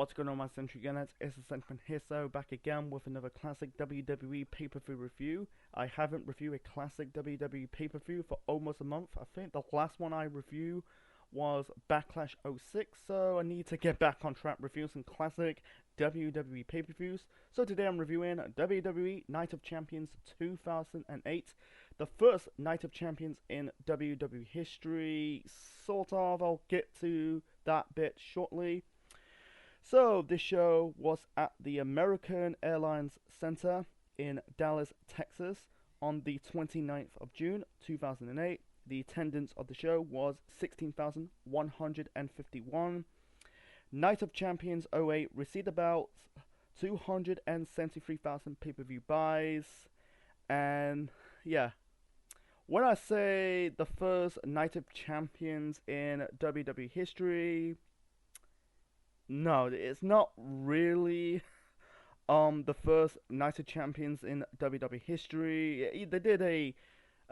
What's going on, my Century Gunners? It's the Sentiment here, so back again with another classic WWE pay-per-view review. I haven't reviewed a classic WWE pay-per-view for almost a month. I think the last one I reviewed was Backlash '06, so I need to get back on track reviewing some classic WWE pay-per-views. So today I'm reviewing WWE Night of Champions 2008, the first Night of Champions in WWE history, sort of. I'll get to that bit shortly. So, this show was at the American Airlines Center in Dallas, Texas on the 29th of June 2008. The attendance of the show was 16,151. Night of Champions '08 received about 273,000 pay-per-view buys. And yeah, when I say the first Night of Champions in WWE history, no, it's not really the first Night of Champions in WWE history. They did a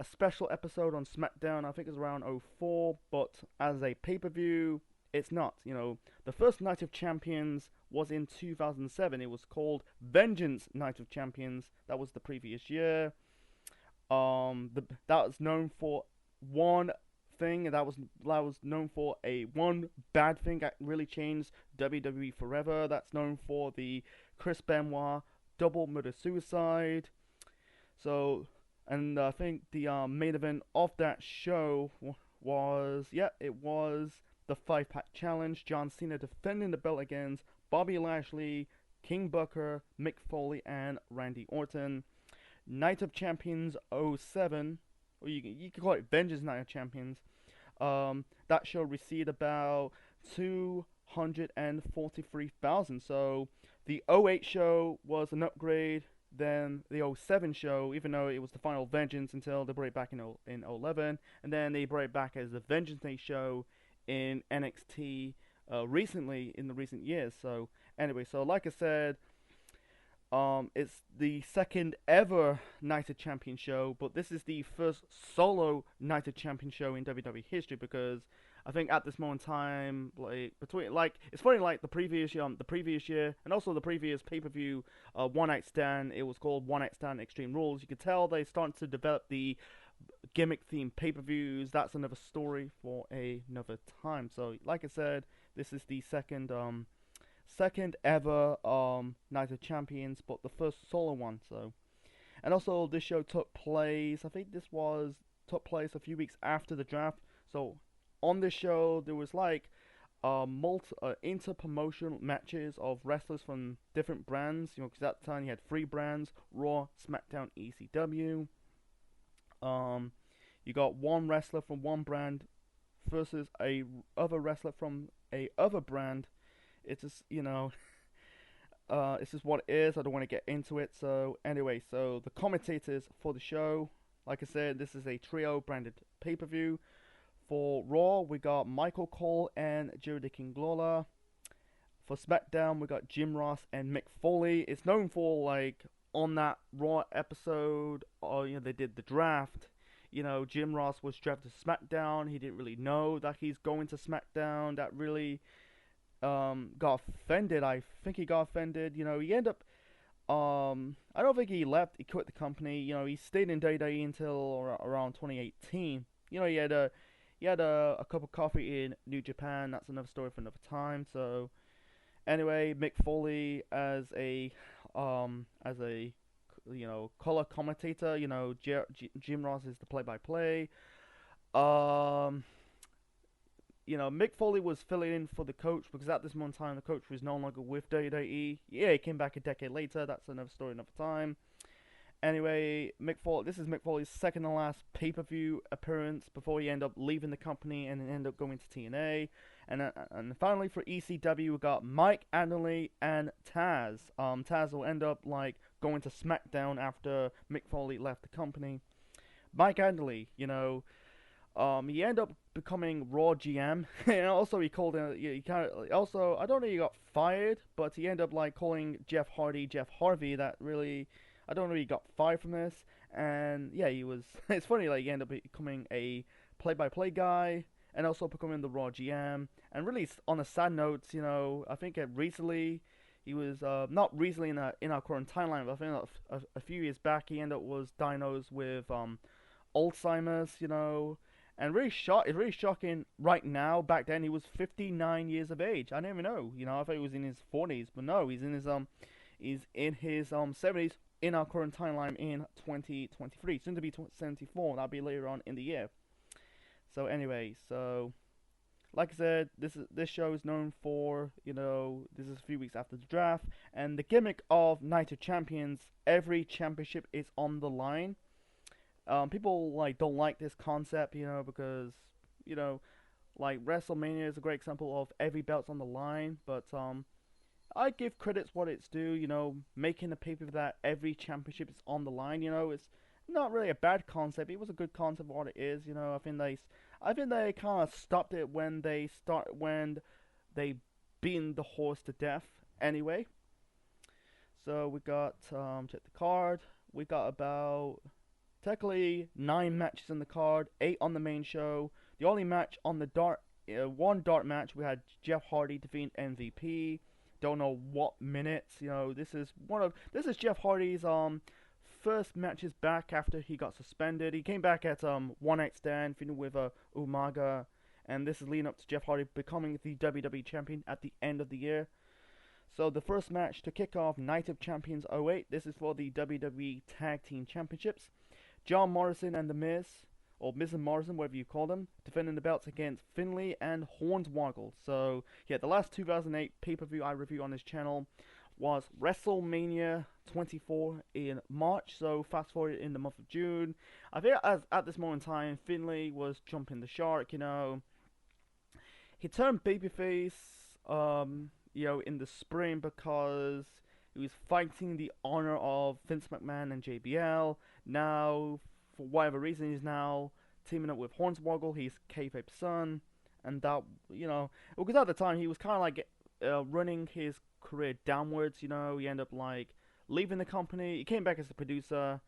special episode on SmackDown, I think it was around '04, but as a pay-per-view, it's not. The first Night of Champions was in 2007. It was called Vengeance Night of Champions. That was the previous year. That was known for one thing, and that was known for a one bad thing that really changed WWE forever. That's known for the Chris Benoit double murder suicide. So, and I think the main event of that show was it was the 5-pack challenge. John Cena defending the belt against Bobby Lashley, King Booker, Mick Foley, and Randy Orton. Night of Champions '07, or you can call it Vengeance Night of Champions. That show received about 243,000. So the '08 show was an upgrade than the '07 show, even though it was the final Vengeance until they brought it back in '11, and then they brought it back as the Vengeance Day show in NXT recently in the recent years. So anyway, so like I said, it's the second ever Night of Champions show, but this is the first solo Night of Champions show in WWE history, because I think at this moment in time, it's funny, like the previous year, and also the previous pay-per-view, One Night Stand. It was called One Night Stand Extreme Rules. You could tell they started to develop the gimmick-themed pay-per-views. That's another story for another time. So, like I said, this is the second ever Night of Champions, but the first solo one. So, and also this show took place, I think took place a few weeks after the draft. So on this show there was like inter-promotional matches of wrestlers from different brands. Because at the time you had 3 brands: Raw, SmackDown, ECW. You got one wrestler from one brand versus a other wrestler from a other brand. It's just, it's just what it is. I don't want to get into it. So anyway, so the commentators for the show, like I said, this is a trio branded pay-per-view. For Raw, we got Michael Cole and Jerry the King Lawler. For SmackDown, we got Jim Ross and Mick Foley. It's known for, like, on that Raw episode, they did the draft. Jim Ross was drafted to SmackDown. He didn't really know that he's going to SmackDown. That really got offended. I think he got offended. He ended up, I don't think he left. He quit the company. He stayed in WWE until around 2018. He had a cup of coffee in New Japan. That's another story for another time. So anyway, Mick Foley as a color commentator. Jim Ross is the play-by-play. Mick Foley was filling in for the coach, because at this moment in time the coach was no longer with WWE. Yeah, he came back a decade later. That's another story, another time. Anyway, this is Mick Foley's second to last pay-per-view appearance before he ended up leaving the company and ended up going to TNA. And finally for ECW, we got Mike Adderley and Taz. Taz will end up going to SmackDown after Mick Foley left the company. Mike Adderley, he ended up becoming Raw GM, and also he called he kind of also, I don't know, he got fired, but he ended up calling Jeff Hardy Jeff Harvey. That really, I don't know, he got fired from this. And yeah, he was. It's funny, he ended up becoming a play-by-play guy. and also becoming the Raw GM. And really, on a sad note, I think recently he was not recently in our current timeline, but I think a few years back he ended up was diagnosed with Alzheimer's, and it's really shocking right now. Back then he was 59 years of age. I didn't even know, I thought he was in his 40s, but no, he's in his 70s in our current timeline in 2023, soon to be 74. That'll be later on in the year. So anyway, like I said, this show is known for, this is a few weeks after the draft, and the gimmick of Night of Champions, every championship is on the line. People don't like this concept, because you know, WrestleMania is a great example of every belt's on the line, but I give credits what it's due. Making a paper that every championship is on the line. It's not really a bad concept. It was a good concept for what it is. I think they kind of stopped it when they beaten the horse to death. Anyway, so we got check the card. We got about technically 9 matches in the card, 8 on the main show. The only match on the one dark match, we had Jeff Hardy defeating MVP. Don't know what minutes. This is Jeff Hardy's first matches back after he got suspended. He came back at One Night Stand, feuding with Umaga, and this is leading up to Jeff Hardy becoming the WWE champion at the end of the year. So the first match to kick off Night of Champions '08. This is for the WWE Tag Team Championships. John Morrison and The Miz, or Miz and Morrison, whatever you call them, defending the belts against Finlay and Hornswoggle. So, yeah, the last 2008 pay-per-view I reviewed on this channel was WrestleMania 24 in March. So, fast forward in the month of June. I think at this moment in time, Finlay was jumping the shark, He turned babyface, in the spring because he was fighting the honor of Vince McMahon and JBL. Now, for whatever reason, he's now teaming up with Hornswoggle, his kayfabe son, and that, because at the time he was kind of running his career downwards. He ended up leaving the company. He came back as a producer.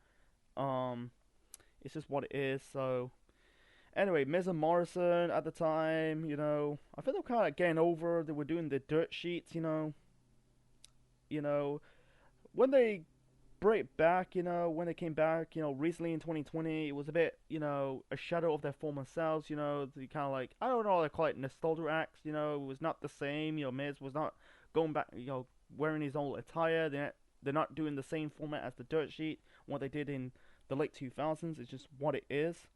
It's just what it is. So, anyway, Miz and Morrison at the time, I think they were kind of getting over. They were doing the dirt sheets, when they break back, when they came back, recently in 2020, it was a bit, a shadow of their former selves, they kind of I don't know, they call it nostalgia acts, it was not the same, Miz was not going back, wearing his old attire, they're not doing the same format as the dirt sheet, what they did in the late 2000s, it's just what it is.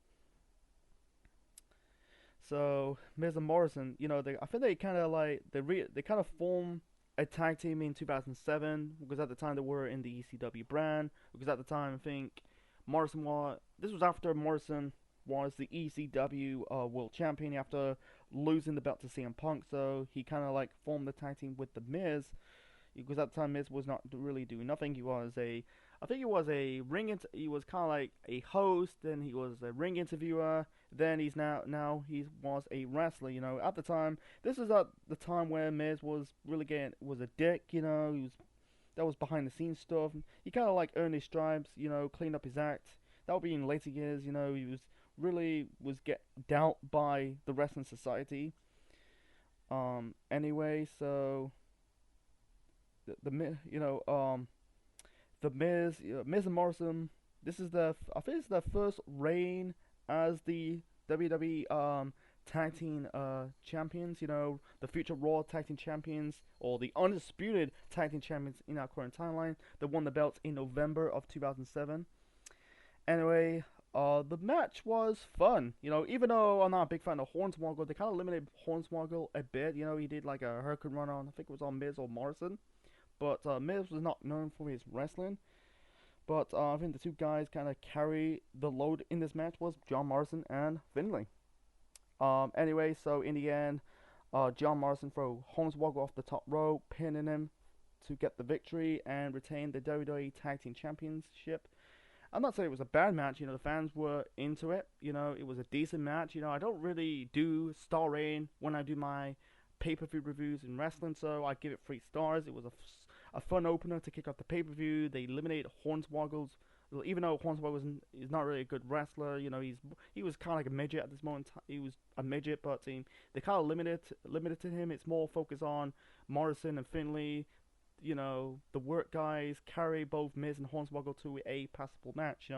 So, Miz and Morrison, I think they kind of they kind of formed a tag team in 2007, because at the time they were in the ECW brand, because at the time I think this was after Morrison was the ECW World Champion after losing the belt to CM Punk, so he kind of formed the tag team with The Miz, because at the time Miz was not really doing nothing. He was he was kind of a host, then he was a ring interviewer, then he was a wrestler, at the time. This is at the time where Miz was really was a dick, that was behind the scenes stuff. He kind of earned his stripes, cleaned up his act. That would be in later years, he was get down by the wrestling society. Anyway, so the Miz, Miz and Morrison. This is I think it's their first reign as the WWE Tag Team Champions. The future Raw Tag Team Champions, or the undisputed Tag Team Champions in our current timeline. They won the belts in November of 2007. Anyway, the match was fun. Even though I'm not a big fan of Hornswoggle, they kind of limited Hornswoggle a bit. He did a Hurricane Run on, I think it was on Miz or Morrison. But Miz was not known for his wrestling. But I think the two guys kind of carry the load in this match was John Morrison and Finlay. Anyway, so in the end, John Morrison threw Hornswoggle off the top rope, pinning him to get the victory and retain the WWE Tag Team Championship. I'm not saying it was a bad match. The fans were into it. It was a decent match. I don't really do star rating when I do my pay-per-view reviews in wrestling, so I give it 3 stars. It was a fun opener to kick off the pay-per-view. They eliminated Hornswoggle's even though Hornswoggle is not really a good wrestler, he was kind of like a midget at this moment. He was a midget, but they kind of limited to him. It's more focused on Morrison and Finlay. The work guys carry both Miz and Hornswoggle to a passable match.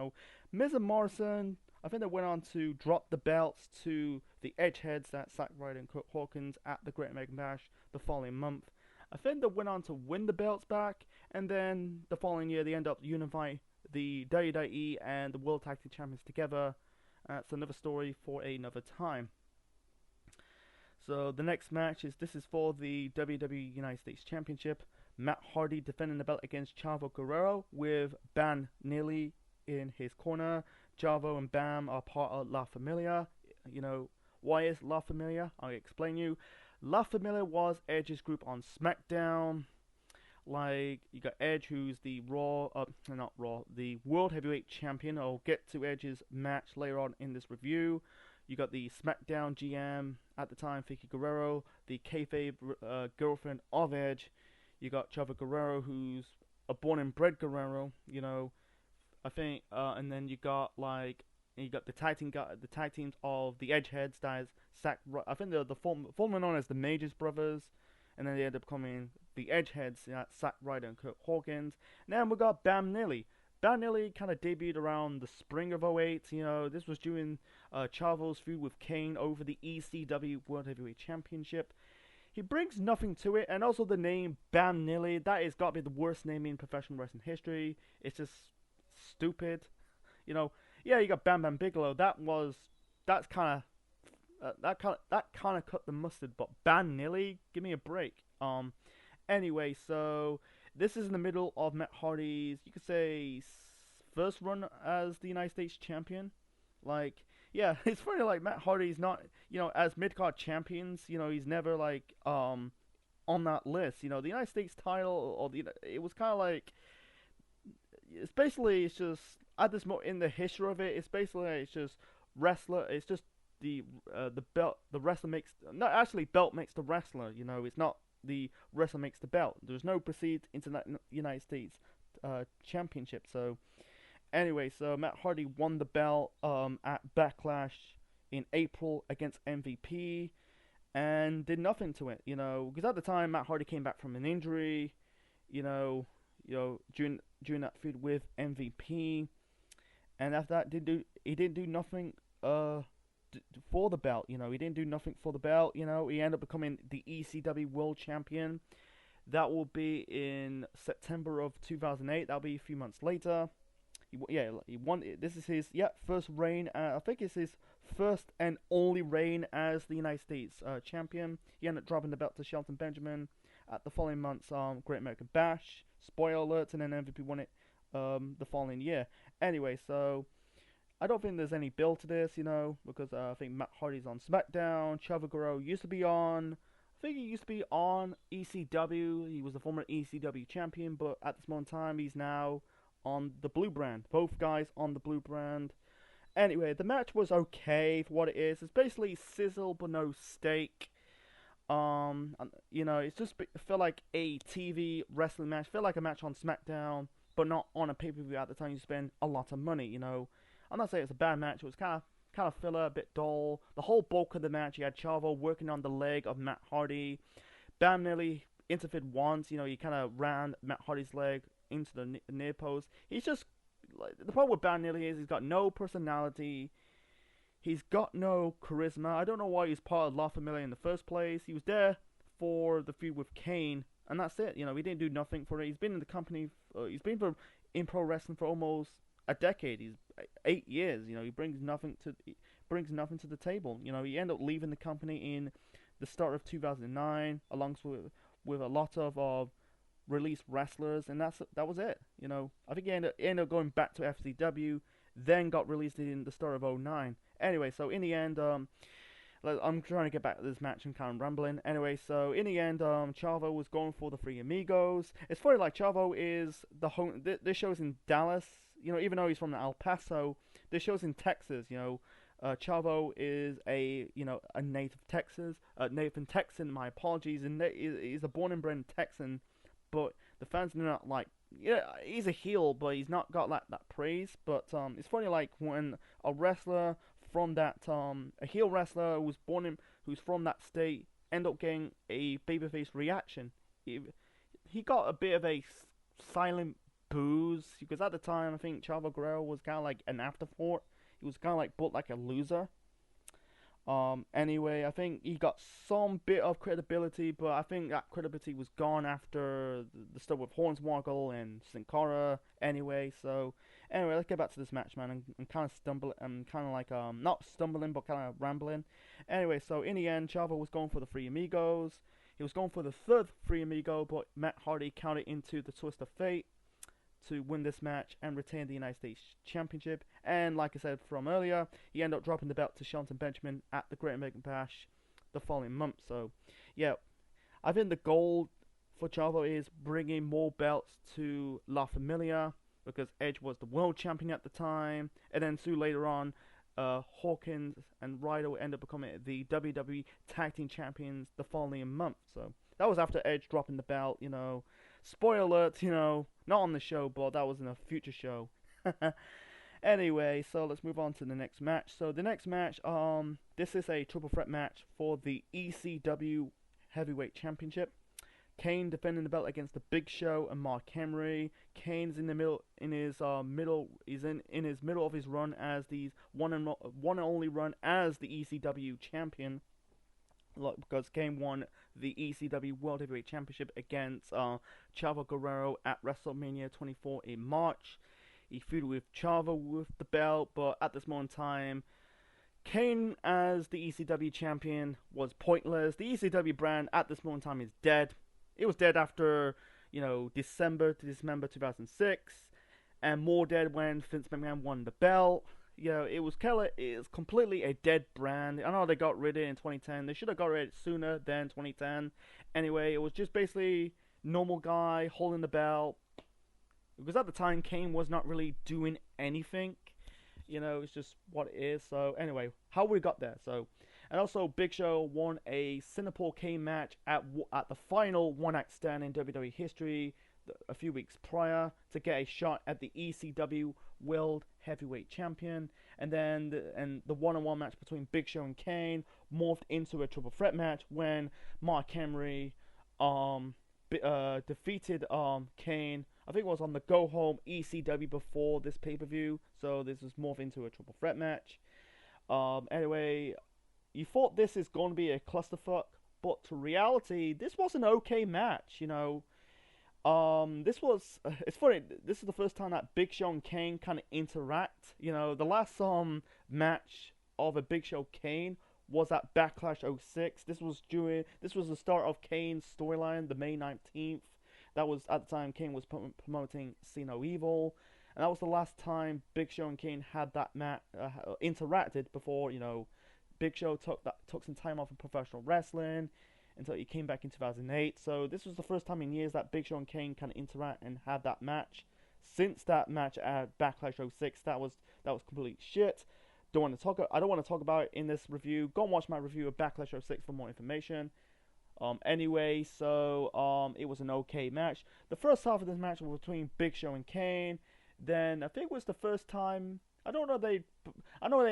Miz and Morrison, I think they went on to drop the belts to the Edgeheads, that Zack Ryder and Kurt Hawkins, at the Great American Bash the following month. I think they went on to win the belts back, and then the following year they end up unifying the WWE and the World Tag Team Champions together. That's another story for another time. So the next match this is for the WWE United States Championship. Matt Hardy defending the belt against Chavo Guerrero with Bam Neely in his corner. Chavo and Bam are part of La Familia. Why is La Familia? I'll explain you. La Familia was Edge's group on SmackDown. Like, you got Edge, who's the the World Heavyweight Champion. I'll get to Edge's match later on in this review. You got the SmackDown GM at the time, Vicky Guerrero, the kayfabe girlfriend of Edge. You got Chavo Guerrero, who's a born and bred Guerrero. I think, and then you got the tag teams of the Edgeheads. That is I think they're formerly known as the Majors Brothers, and then they end up becoming the Edgeheads. That's Zack Ryder and Kurt Hawkins. And then we got Bam Neely. Bam Neely kind of debuted around the spring of '08. This was during Chavo's feud with Kane over the ECW World Heavyweight Championship. He brings nothing to it, and also the name Bam Neely, that has got to be the worst name in professional wrestling history. It's just stupid. Yeah, you got Bam Bam Bigelow. That kind of cut the mustard. But Bam Neely, give me a break. Anyway, so this is in the middle of Matt Hardy's, you could say, first run as the United States champion. Yeah, it's funny, Matt Hardy's not, as mid-card champions, he's never, on that list. The United States title, it was kind of it's just, at this moment in the history of it, it's just wrestler, it's just the belt, the wrestler makes, no, actually, belt makes the wrestler, it's not the wrestler makes the belt. There's no proceed into that United States championship, so... Anyway, so Matt Hardy won the belt at Backlash in April against MVP and did nothing to it, because at the time Matt Hardy came back from an injury, during that feud with MVP, and after that he didn't do nothing for the belt, he didn't do nothing for the belt, he ended up becoming the ECW World Champion. That will be in September of 2008. That'll be a few months later. He won. This is his first reign. I think it's his first and only reign as the United States champion. He ended up dropping the belt to Shelton Benjamin at the following month's Great American Bash. Spoiler alerts, and then MVP won it the following year. Anyway, so I don't think there's any build to this, because I think Matt Hardy's on SmackDown. Chavo Guerrero used to be on. I think he used to be on ECW. He was the former ECW champion, but at this moment in time, he's now on the Blue brand. Both guys on the Blue brand. Anyway, the match was okay for what it is. It's basically sizzle but no steak. It's just felt like a TV wrestling match. Felt like a match on SmackDown, but not on a pay-per-view at the time you spend a lot of money. I'm not saying it's a bad match. It was kind of filler, a bit dull. The whole bulk of the match, you had Chavo working on the leg of Matt Hardy. Bam nearly interfered once. He kind of ran Matt Hardy's leg into the near post. He's just the problem with Bam Neely is he's got no personality. He's got no charisma. I don't know why he's part of La Familia in the first place. He was there for the feud with Kane, and that's it. He didn't do nothing for it. He's been in the company. He's been in pro wrestling for almost a decade. He's 8 years. He brings nothing to the table. He ended up leaving the company in the start of 2009, alongside with a lot of released wrestlers, and that was it. I think he ended up going back to FCW, then got released in the start of 2009. Anyway, so in the end, I'm trying to get back to this match and kind of rambling. Anyway, so in the end, Chavo was going for the Three Amigos. It's funny, Chavo is the home. This show's in Dallas. Even though he's from El Paso, this show's in Texas. Chavo is a native Texan. My apologies, and he's a born and bred Texan. But the fans do not like yeah, he's a heel, but he's not got that praise. But it's funny like when a wrestler from that a heel wrestler who's who's from that state end up getting a babyface reaction. He, he got a bit of a silent booze because at the time I think Chavo Guerrero was kind of like an afterthought. He was kind of like booked like a loser. Anyway, I think he got some bit of credibility, but I think that credibility was gone after the stuff with Hornswoggle and Sin Cara. Anyway, so anyway, let's get back to this match, man. I'm kind of stumbling. I'm kind of like not stumbling, but kind of rambling. Anyway, so in the end, Chavo was going for the Three Amigos. He was going for the third Three Amigo, but Matt Hardy counted into the Twist of Fate to win this match and retain the United States Championship. And like I said from earlier, he ended up dropping the belt to Shelton Benjamin at the Great American Bash the following month. So, yeah, I think the goal for Chavo is bringing more belts to La Familia because Edge was the world champion at the time, and then soon later on, Hawkins and Ryder will end up becoming the WWE Tag Team Champions the following month. So that was after Edge dropping the belt, you know. Spoiler alert, you know, not on the show, but that was in a future show. Anyway, so let's move on to the next match. So the next match, this is a triple threat match for the ECW Heavyweight Championship. Kane defending the belt against the Big Show and Mark Henry. Kane's in the middle, in his middle of his run as the one and only run as the ECW champion. Because Kane won the ECW World Heavyweight Championship against Chavo Guerrero at WrestleMania 24 in March. He feuded with Chavo with the belt, but at this moment in time, Kane as the ECW champion was pointless. The ECW brand at this moment in time is dead. It was dead after, you know, December 2006, and more dead when Vince McMahon won the belt. You know, it's completely a dead brand. I know they got rid of it in 2010. They should have got rid of it sooner than 2010. Anyway, it was just basically normal guy holding the belt. Because at the time, Kane was not really doing anything. You know, it's just what it is. So anyway, how we got there. So, and also Big Show won a Singapore Kane match at the final one-night stand in WWE history a few weeks prior to get a shot at the ECW World Heavyweight Champion, and then the one-on-one match between Big Show and Kane morphed into a triple threat match when Mark Henry defeated Kane. I think it was on the Go Home ECW before this pay-per-view, so this was morphed into a triple threat match. Anyway, you thought this is going to be a clusterfuck, but to reality, this was an okay match, you know. This was, it's funny, this is the first time that Big Show and Kane kind of interact. You know, the last match of a Big Show Kane was at Backlash '06. This was the start of Kane's storyline, the May 19th. That was, at the time, Kane was promoting See No Evil. And that was the last time Big Show and Kane had that interacted before, you know, Big Show took some time off of professional wrestling until he came back in 2008. So this was the first time in years that Big Show and Kane kind of interact and had that match. Since that match at Backlash '06, that was complete shit. I don't want to talk about it in this review. Go and watch my review of Backlash '06 for more information. Anyway, so it was an okay match. The first half of this match was between Big Show and Kane. Then I think it was the first time. I know they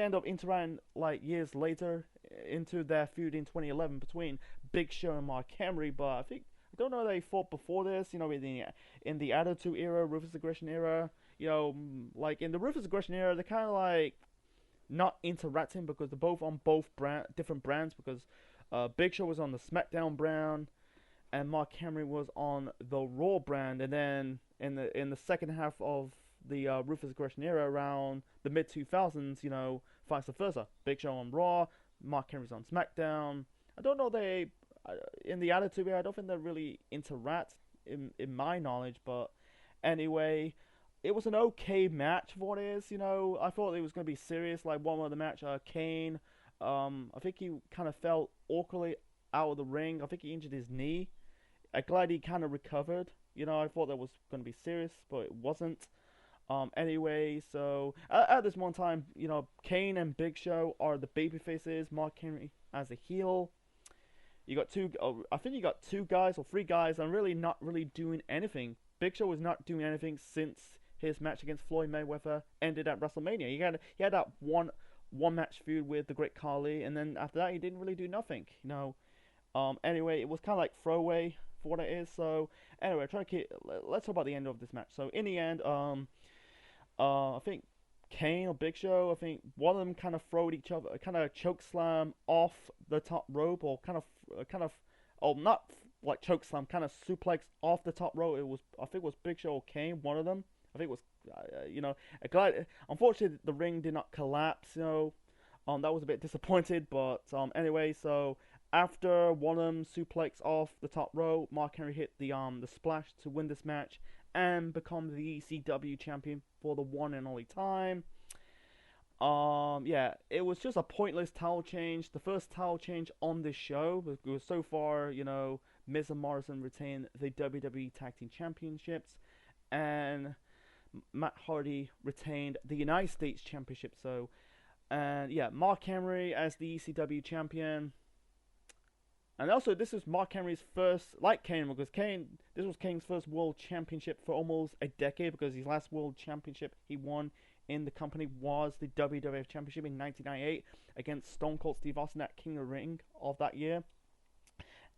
end up interacting like years later into their feud in 2011 between Big Show and Mark Henry, but I don't know if they fought before this. You know, in the Attitude Era, Ruthless Aggression Era. You know, like in the Ruthless Aggression Era, they're kind of like not interacting because they're both on different brands. Because Big Show was on the SmackDown brand, and Mark Henry was on the Raw brand. And then in the second half of the Ruthless Aggression Era, around the mid 2000s, you know, vice versa. Big Show on Raw, Mark Henry's on SmackDown. I don't know in the Attitude Era, I don't think they really interact in my knowledge, but anyway, it was an okay match for what it is. You know, I thought it was going to be serious. Like one of the match, Kane, I think he kind of fell awkwardly out of the ring. I think he injured his knee. I'm glad he kind of recovered. You know, I thought that was going to be serious, but it wasn't. Anyway, so at this one time, you know, Kane and Big Show are the baby faces. Mark Henry as a heel. I think you got two guys or three guys, and really not really doing anything. Big Show was not doing anything since his match against Floyd Mayweather ended at WrestleMania. He had that one match feud with the Great Khali, and then after that he didn't really do nothing. Anyway, it was kind of like throwaway for what it is. So anyway, let's talk about the end of this match. So in the end, I think Kane or Big Show, I think one of them kind of throwed each other, kind of choke slam off the top rope, or oh, not like choke slam, kind of suplex off the top rope. I think it was Big Show or Kane, one of them. I think it was, unfortunately the ring did not collapse. That was a bit disappointed, but anyway, so after one of them suplex off the top rope, Mark Henry hit the splash to win this match and become the ECW champion for the one and only time. Yeah, it was just a pointless title change. The first title change on this show, because so far, Miz and Morrison retained the WWE Tag Team Championships, and Matt Hardy retained the United States Championship. So, and yeah, Mark Henry as the ECW champion. And also, this is Mark Henry's first, like Kane, because this was Kane's first World Championship for almost a decade, because his last World Championship he won in the company was the WWF Championship in 1998 against Stone Cold Steve Austin at King of the Ring of that year.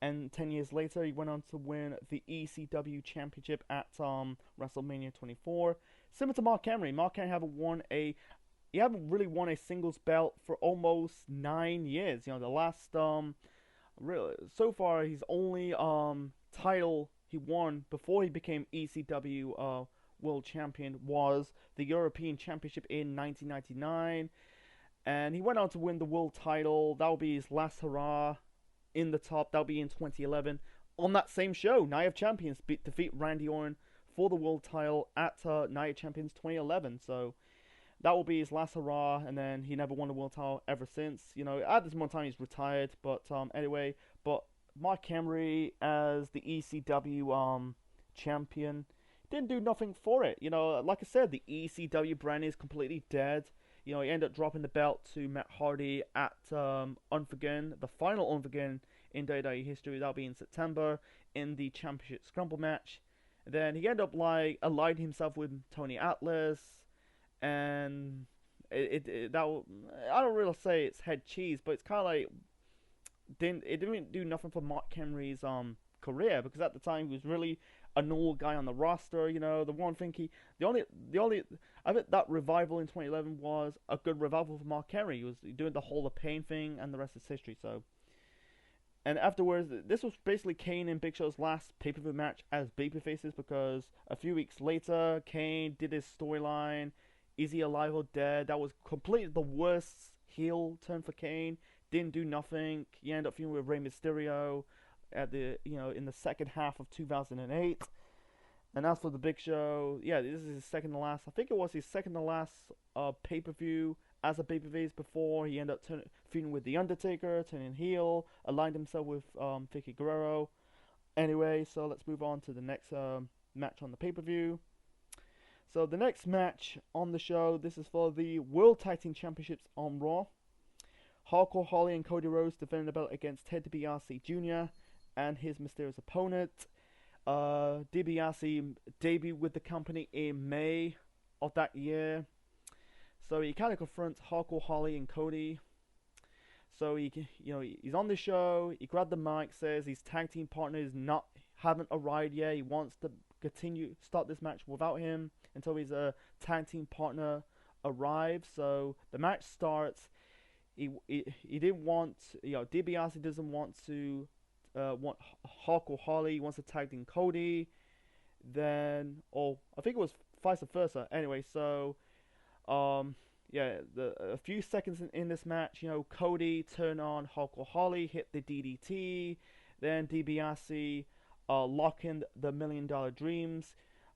And 10 years later, he went on to win the ECW Championship at WrestleMania 24. Similar to Mark Henry, he haven't really won a singles belt for almost 9 years. The last really, so far, his only title he won before he became ECW World Champion was the European Championship in 1999, and he went on to win the world title. That'll be his last hurrah in the top. That'll be in 2011 on that same show. Night of Champions defeat Randy Orton for the world title at Night of Champions 2011. So that will be his last hurrah, and then he never won the world title ever since. At this moment in time, he's retired. But anyway, Mark Henry as the ECW champion didn't do nothing for it. Like I said, the ECW brand is completely dead. He ended up dropping the belt to Matt Hardy at Unforgiven, the final Unforgiven in WWE history. That'll be in September in the Championship Scramble match. And then he ended up aligning himself with Tony Atlas, and I don't really say it's head cheese, but it's kind of like it didn't do nothing for Mark Henry's career, because at the time he was really an old guy on the roster. I think that revival in 2011 was a good revival for Mark Henry. He was doing the Hall of Pain thing, and the rest is history. So, and afterwards, this was basically Kane and Big Show's last pay-per-view match as babyfaces, because a few weeks later, Kane did his storyline, Is He Alive or Dead? That was completely the worst heel turn for Kane. Didn't do nothing. He ended up feuding with Rey Mysterio at in the second half of 2008. And as for the Big Show, yeah, this is his second to last. I think it was his second to last pay-per-view as a babyface before he ended up feuding with The Undertaker, turning heel, aligned himself with Vicky Guerrero. Anyway, so let's move on to the next match on the pay-per-view. So the next match on the show, this is for the World Tag Team Championships on Raw. Hardcore Holly and Cody Rhodes defending the belt against Ted DiBiase Jr. and his mysterious opponent. DiBiase debuted with the company in May of that year. So he kind of confronts Hardcore Holly and Cody. So he's on the show. He grabbed the mic, says his tag team partners haven't arrived yet. He wants to start this match without him until his tag team partner arrives. So the match starts. He didn't want, DiBiase doesn't want to want Hardcore Holly. He wants to tag team Cody. Then, I think it was vice versa. Anyway, so a few seconds in this match, Cody turned on Hardcore Holly, hit the DDT. Then DiBiase lock in the $1 Million Dreams.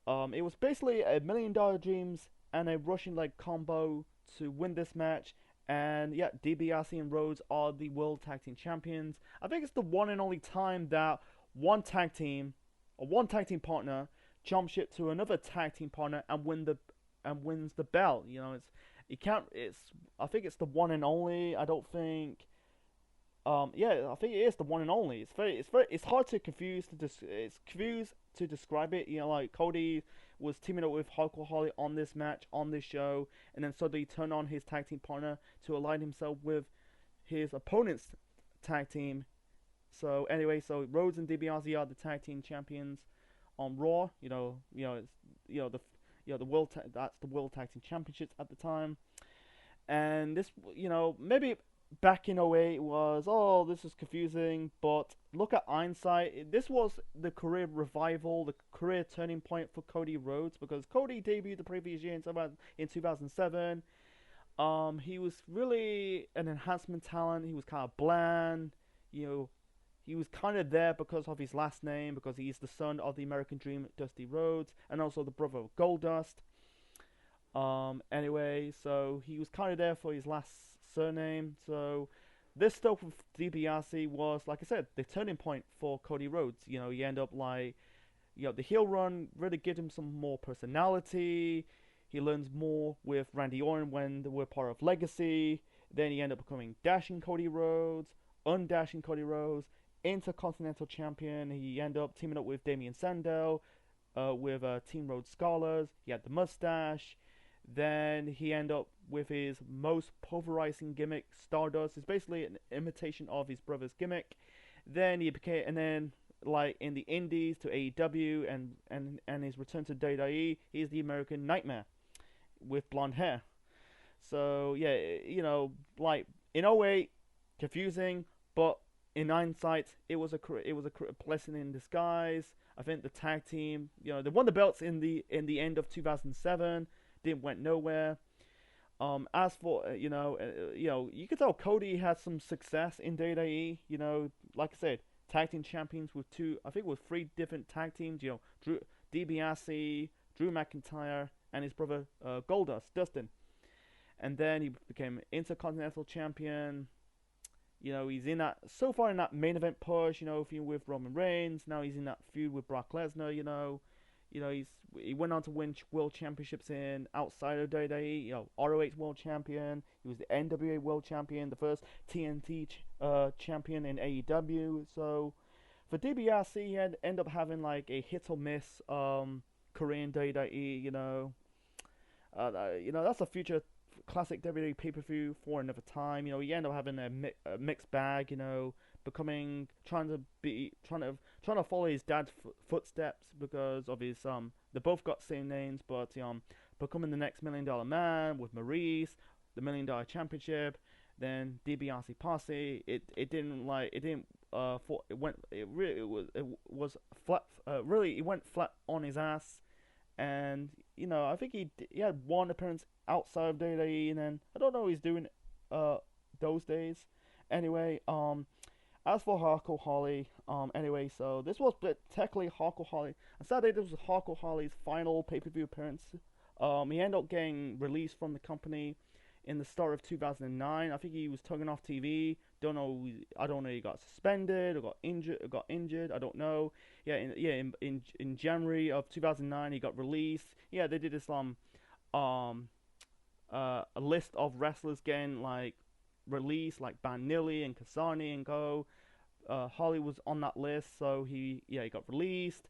It was basically a $1 Million Dreams and a Russian leg combo to win this match. And yeah, DiBiase and Rhodes are the World Tag Team Champions. I think it's the one and only time that one tag team partner jump ship to another tag team partner and wins the belt. I think it's the one and only. I don't think. I think it is the one and only. It's hard to confuse. It's confused to describe it. Like Cody was teaming up with Hulk Holly on this match on this show, and then suddenly turned on his tag team partner to align himself with his opponent's tag team. So anyway, so Rhodes and DiBiase are the tag team champions on Raw. It's the the that's the World Tag Team Championships at the time. And this, maybe back in '08 was, oh, this is confusing, but look at hindsight. This was the career revival, the career turning point for Cody Rhodes, because Cody debuted the previous year in 2007. He was really an enhancement talent. He was kind of bland, he was kind of there because of his last name, because he's the son of the American Dream, Dusty Rhodes, and also the brother of Goldust. Anyway, so he was kind of there for his last surname. So this stuff with DiBiase was, like I said, the turning point for Cody Rhodes. He end up like, the heel run really gives him some more personality. He learns more with Randy Orton when they were part of Legacy. Then he ended up becoming Dashing Cody Rhodes, Undashing Cody Rhodes, Intercontinental Champion. He ended up teaming up with Damien Sandow, with Team Rhodes Scholars. He had the mustache. Then he ended up with his most pulverizing gimmick, Stardust. It's basically an imitation of his brother's gimmick. Then like in the Indies to AEW and his return to WWE, he's the American Nightmare with blonde hair. So yeah, like in '08, confusing, but in hindsight, it was a blessing in disguise. I think the tag team, they won the belts in the end of 2007. Went nowhere. As for you could tell Cody had some success in WWE. Like I said, tag team champions with three different tag teams. Drew DiBiase, Drew McIntyre, and his brother Goldust, Dustin. And then he became Intercontinental Champion. He's in that main event push. With Roman Reigns. Now he's in that feud with Brock Lesnar. He went on to win world championships outside of WWE. ROH world champion. He was the NWA world champion, the first TNT champion in AEW. So for DiBiase, he had end up having like a hit or miss career in WWE. That's a future classic WWE pay-per-view for another time. He ended up having a mixed bag. Trying to follow his dad's footsteps because of his they both got same names, but becoming the next $1 Million Man with Maurice, the $1 Million Championship, then DiBiase Posse. It was flat. Really, it went flat on his ass, and I think he had one appearance outside of WWE, and then I don't know what he's doing those days. Anyway, as for Hardcore Holly, so this was technically Hardcore Holly. On Saturday, this was Hardcore Holly's final pay-per-view appearance. He ended up getting released from the company in the start of 2009. I think he was taken off TV. I don't know. He got suspended or got injured. I don't know. In January of 2009, he got released. Yeah, they did this a list of wrestlers getting like released, like Ban Nilly and Kasani and Go. Holly was on that list, so he got released.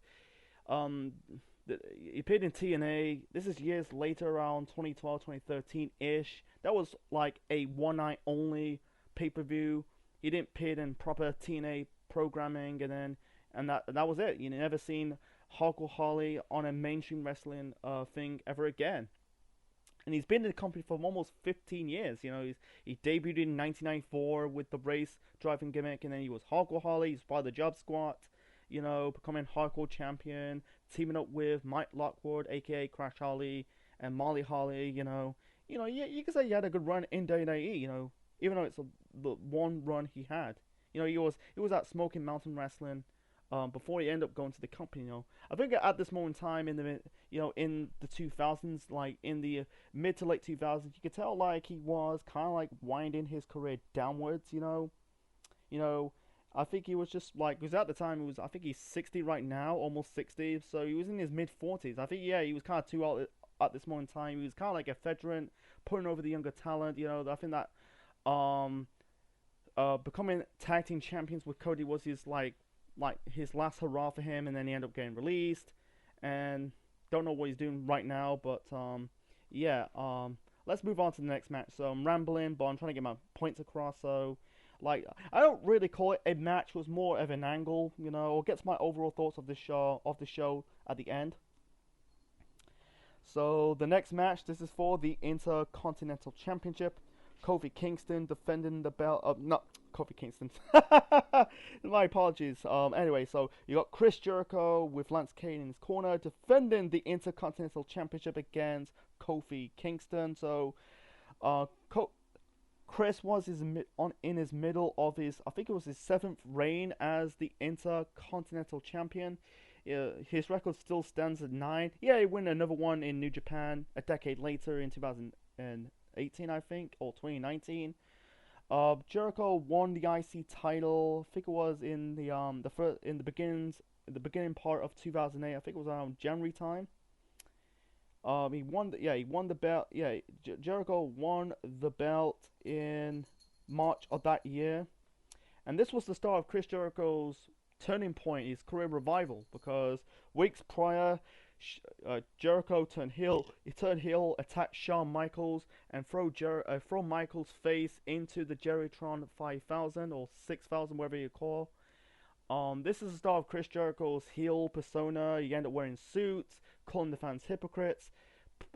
He appeared in TNA. This is years later, around 2012, 2013-ish. That was like a one-night only pay-per-view. He didn't appear in proper TNA programming, and that was it. You never seen Hardcore Holly on a mainstream wrestling thing ever again. And he's been in the company for almost 15 years. He debuted in 1994 with the race driving gimmick, and then he was Hardcore Holly. He's part of the Job Squad, becoming Hardcore Champion, teaming up with Mike Lockwood, aka Crash Holly, and Molly Holly. You can say he had a good run in WWE. Even though it's the one run he had. He was at Smoking Mountain Wrestling. Before he ended up going to the company. I think at this moment in time in the 2000s, like in the mid to late 2000s, you could tell like he was kind of like winding his career downwards. I think he was just like, because at the time I think he's 60 right now, almost 60, so he was in his mid 40s. I think he was kind of too old at this moment in time. He was kind of like a veteran, putting over the younger talent. I think that becoming tag team champions with Cody was his like like his last hurrah for him, and then he ended up getting released, and don't know what he's doing right now, but yeah, let's move on to the next match. So I'm rambling, but I'm trying to get my points across. So, like, I don't really call it a match; it was more of an angle, you know. Or gets my overall thoughts of the show at the end. So the next match, this is for the Intercontinental Championship. Kofi Kingston defending the belt. Not Kofi Kingston. My apologies. Anyway, so you got Chris Jericho with Lance Cade in his corner defending the Intercontinental Championship against Kofi Kingston. So, uh, Chris was in his middle of his, I think it was his seventh reign as the Intercontinental Champion. His record still stands at 9. Yeah, he won another one in New Japan a decade later in 2018, I think, or 2019. Jericho won the IC title. I think it was in the beginning part of 2008. I think it was around January time. He won the belt. Yeah, Jericho won the belt in March of that year, and this was the start of Chris Jericho's turning point, his career revival, because weeks prior, Jericho turned heel. He turned heel, attacked Shawn Michaels, and throw Michaels' face into the Jeritron 5000 or 6000, whatever you call. This is the start of Chris Jericho's heel persona. He ended up wearing suits, calling the fans hypocrites,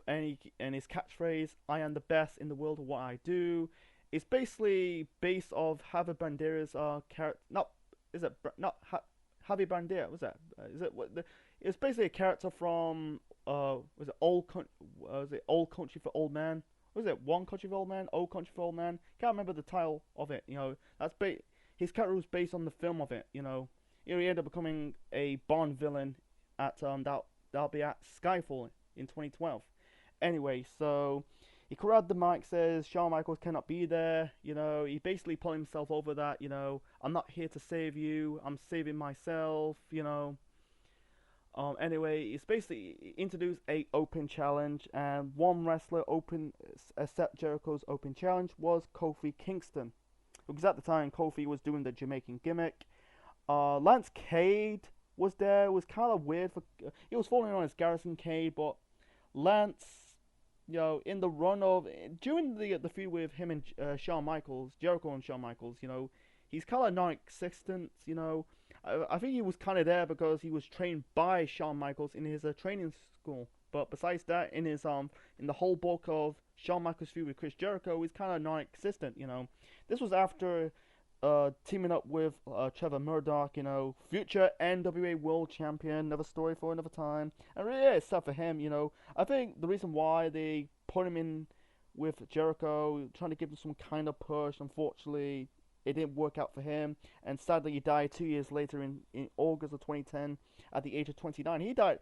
and his catchphrase, "I am the best in the world at what I do," is basically based off Javier Bandera's character. Not is it not Javier Bandera? Was that? Is it what the? It's basically a character from was it Old Country for Old Man? Was it One Country for Old Man? Old Country for Old Man? Can't remember the title of it. You know, his character was based on the film of it. He ended up becoming a Bond villain at that'll be at Skyfall in 2012. Anyway, so he grabbed the mic, says Shawn Michaels cannot be there. He basically put himself over that. I'm not here to save you. I'm saving myself. Anyway, it's basically introduced a open challenge, and one wrestler accept Jericho's open challenge was Kofi Kingston, because at the time Kofi was doing the Jamaican gimmick. Lance Cade was there. It was kind of weird he was falling on his Garrison Cade, but Lance, in the run of during the feud with him and Shawn Michaels, Jericho and Shawn Michaels, he's kind of non-existent. I think he was kind of there because he was trained by Shawn Michaels in his training school. But besides that, in the whole bulk of Shawn Michaels' feud with Chris Jericho, he's kind of non-existent. This was after teaming up with Trevor Murdoch, future NWA World Champion. Another story for another time. And really, yeah, it's sad for him. I think the reason why they put him in with Jericho, trying to give him some kind of push, unfortunately, it didn't work out for him, and sadly he died 2 years later in August of 2010 at the age of 29. He died,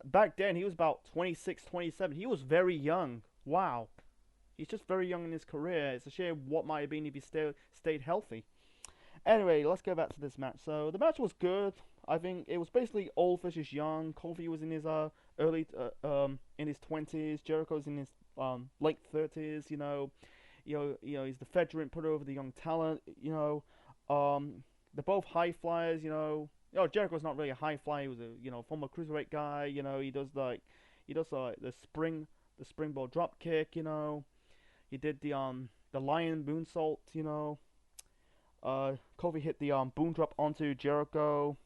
back then he was about 26, 27. He was very young. Wow. He's just very young in his career. It's a shame what might have been if he stayed healthy. Anyway, let's go back to this match. So the match was good. I think it was basically old versus young. Kofi was in his in his 20s. Jericho's in his late 30s. He's the veteran put over the young talent. They're both high flyers. Jericho's not really a high flyer. He was a former cruiserweight guy. He does the springboard drop kick. He did the lion moonsault. Kofi hit the boom drop onto Jericho.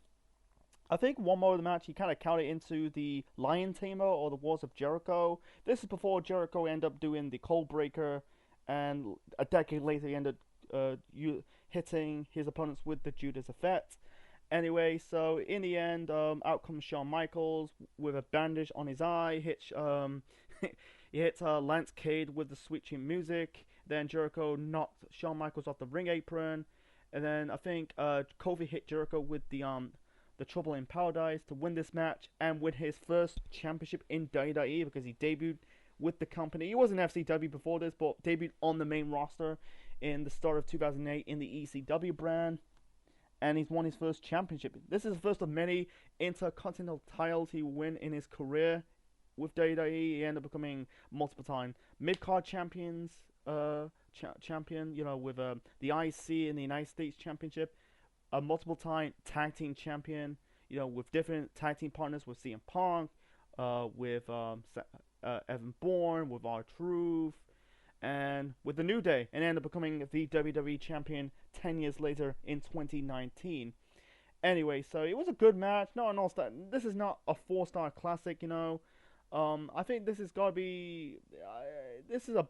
I think one more of the match he kind of counted into the Lion Tamer or the Walls of Jericho. This is before Jericho ended up doing the Cold Breaker, and a decade later he ended hitting his opponents with the Judas Effect. Anyway, so in the end, out comes Shawn Michaels with a bandage on his eye. He hit Lance Cade with the switching music. Then Jericho knocked Shawn Michaels off the ring apron, and then I think Kofi hit Jericho with the Trouble in Paradise to win this match and win his first championship in WWE, because he debuted with the company. He was in FCW before this, but debuted on the main roster in the start of 2008 in the ECW brand, and he's won his first championship. This is the first of many intercontinental titles he will win in his career with WWE. He ended up becoming multiple time mid-card champion, with the IC in the United States Championship, a multiple-time tag team champion. You know, with different tag team partners with CM Punk, with Evan Bourne, with R-Truth, and with the New Day, and ended up becoming the WWE champion 10 years later in 2019. Anyway, so it was a good match. Not an all-star. This is not a four-star classic, you know. I think this has got to be. This is a.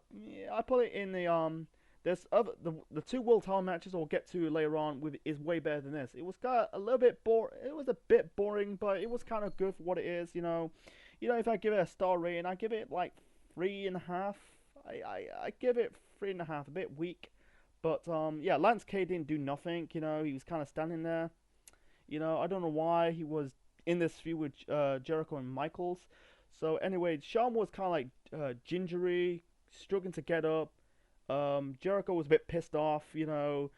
I put it in the. There's other the two world title matches I'll get to later on with is way better than this. It was got a little bit It was a bit boring, but it was kind of good for what it is. You know, if I give it a star rating, I give it like 3.5. I give it 3.5. A bit weak, but yeah, Lance K didn't do nothing. You know, he was kind of standing there. You know, I don't know why he was in this feud with Jericho and Michaels. So anyway, Shawn was kind of like gingery, struggling to get up. Jericho was a bit pissed off. You know,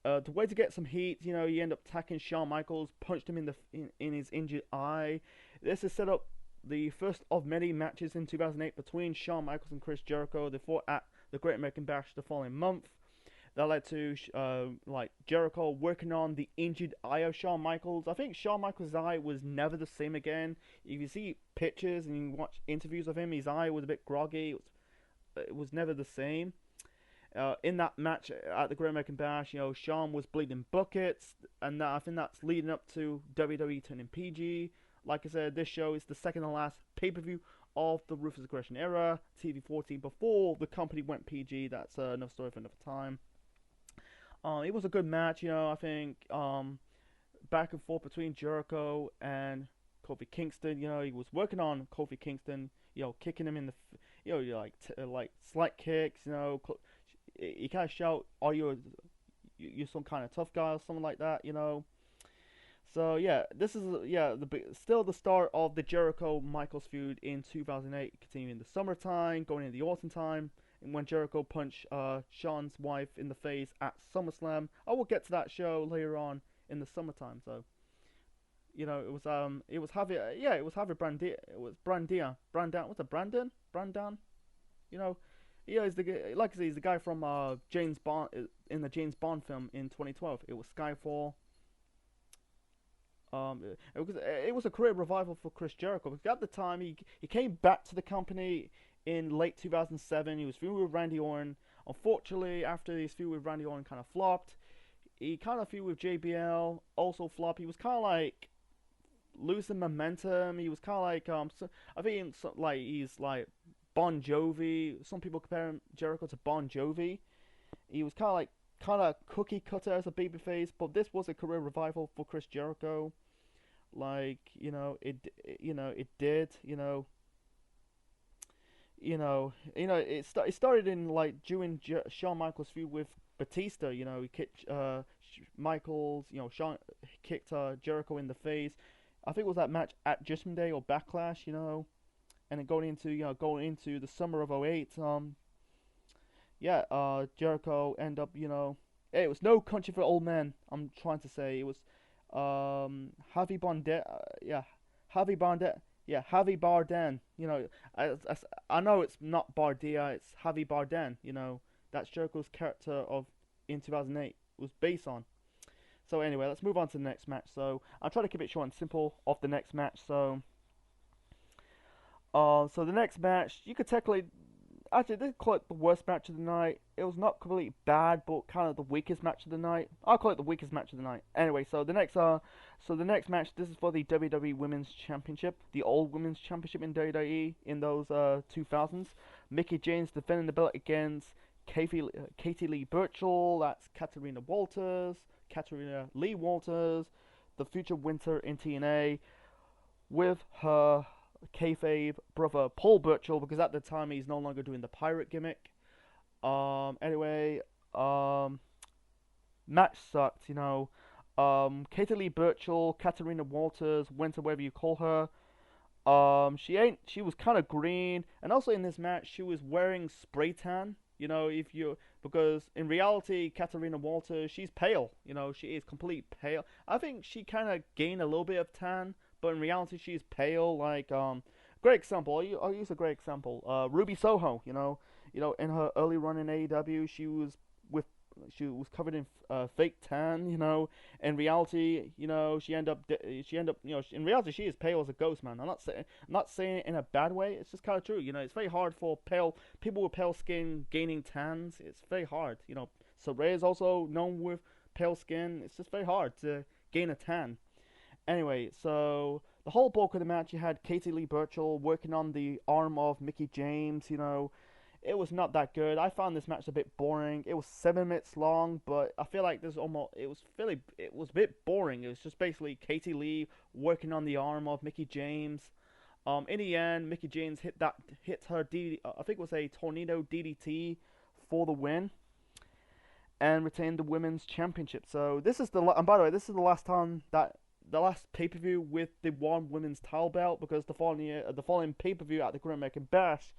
the way to get some heat, you know, he ended up attacking Shawn Michaels, punched him in his injured eye. This is set up the first of many matches in 2008 between Shawn Michaels and Chris Jericho. They fought at the Great American Bash the following month. That led to like Jericho working on the injured eye of Shawn Michaels. I think Shawn Michaels' eye was never the same again. If you see pictures and you watch interviews of him, his eye was a bit groggy. It was never the same. In that match at the Great American Bash, you know, Shawn was bleeding buckets, and I think that's leading up to WWE turning PG. Like I said, this show is the second to last pay-per-view of the Ruthless Aggression era, TV14, before the company went PG. That's another story for another time. It was a good match, you know. I think back and forth between Jericho and Kofi Kingston. You know, he was working on Kofi Kingston. You know, kicking him in the, you know, like slight kicks. You know, he kind of shout, "Are you some kind of tough guy?" or something like that. You know. So yeah, this is still the start of the Jericho Michaels feud in 2008, continuing in the summertime, going into the autumn time. And when Jericho punched Shawn's wife in the face at SummerSlam. I will get to that show later on in the summertime. So, you know, it was Javier Brandan, what's it, Brandan, you know, yeah, he's like I say, he's the guy from James Bond in the James Bond film in 2012. It was Skyfall. It was a career revival for Chris Jericho because at the time he came back to the company in late 2007. He was feuding with Randy Orton. Unfortunately, after his feud with Randy Orton kind of flopped, he kind of feud with JBL, also flopped. He was kind of like losing momentum. He was kind of like I think he's like Bon Jovi. Some people compare Jericho to Bon Jovi. He was kind of cookie cutter as a babyface, but this was a career revival for Chris Jericho. Like, it did, it started in like during Shawn Michaels' feud with Batista. You know, he kicked Michaels. You know, Shawn kicked Jericho in the face. I think it was that match at Judgment Day or Backlash. You know, and then going into the summer of '08. Jericho end up. It was no country for old men. I'm trying to say it was Javi Bondet. Javi Bondet. Yeah, Javi Bardem. You know, I know it's not Bardia, it's Javi Bardem. You know, that's Jericho's character of in 2008 was based on. So anyway, let's move on to the next match. So I'll try to keep it short and simple of the next match. So the next match, you could technically, actually, this is call it the worst match of the night. It was not completely bad, but kind of the weakest match of the night. I'll call it the weakest match of the night. Anyway, so the next match, this is for the WWE Women's Championship, the old Women's Championship in WWE in those 2000s. Mickie James defending the belt against Katie Lee Burchill. That's Katarina Lee Walters, the future winner in TNA, with her kayfabe brother Paul Burchill, because at the time he's no longer doing the pirate gimmick. Match sucked, Katie Lee Burchill, Katarina Walters, winter, whatever you call her. She was kind of green, and also in this match she was wearing spray tan. Because in reality, Katarina Walters, she's pale. She is completely pale. I think she kind of gained a little bit of tan, but in reality, she's pale. Like, great example. I'll use a great example. Ruby Soho. In her early run in AEW, she was with she was covered in fake tan. In reality, she end up, in reality, she is pale as a ghost, man. I'm not saying it in a bad way. It's just kind of true. It's very hard for pale people with pale skin gaining tans. It's very hard. So Ray is also known with pale skin. It's just very hard to gain a tan. Anyway, so the whole bulk of the match, you had Katie Lee Burchill working on the arm of Mickey James. It was not that good. I found this match a bit boring. It was 7 minutes long, but I feel like it was a bit boring. It was just basically Katie Lee working on the arm of Mickey James. In the end, Mickey James hit her I think it was a tornado DDT for the win and retained the women's championship. So this is and by the way, this is the last time that the last pay per view with the one women's title belt, because the following pay per view at the Great American Bash,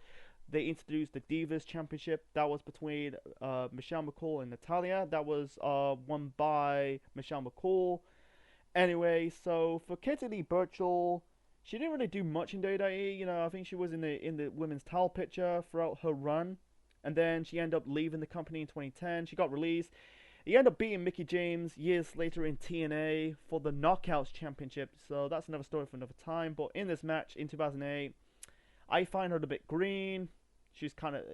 they introduced the Divas Championship. That was between Michelle McCool and Natalia. That was won by Michelle McCool. Anyway, so for Katie Lee Burchill, she didn't really do much in WWE. I think she was in the women's title picture throughout her run, and then she ended up leaving the company in 2010. She got released. He ended up beating Mickey James years later in TNA for the Knockouts Championship. So that's another story for another time. But in this match in 2008, I find her a bit green. She's kind of,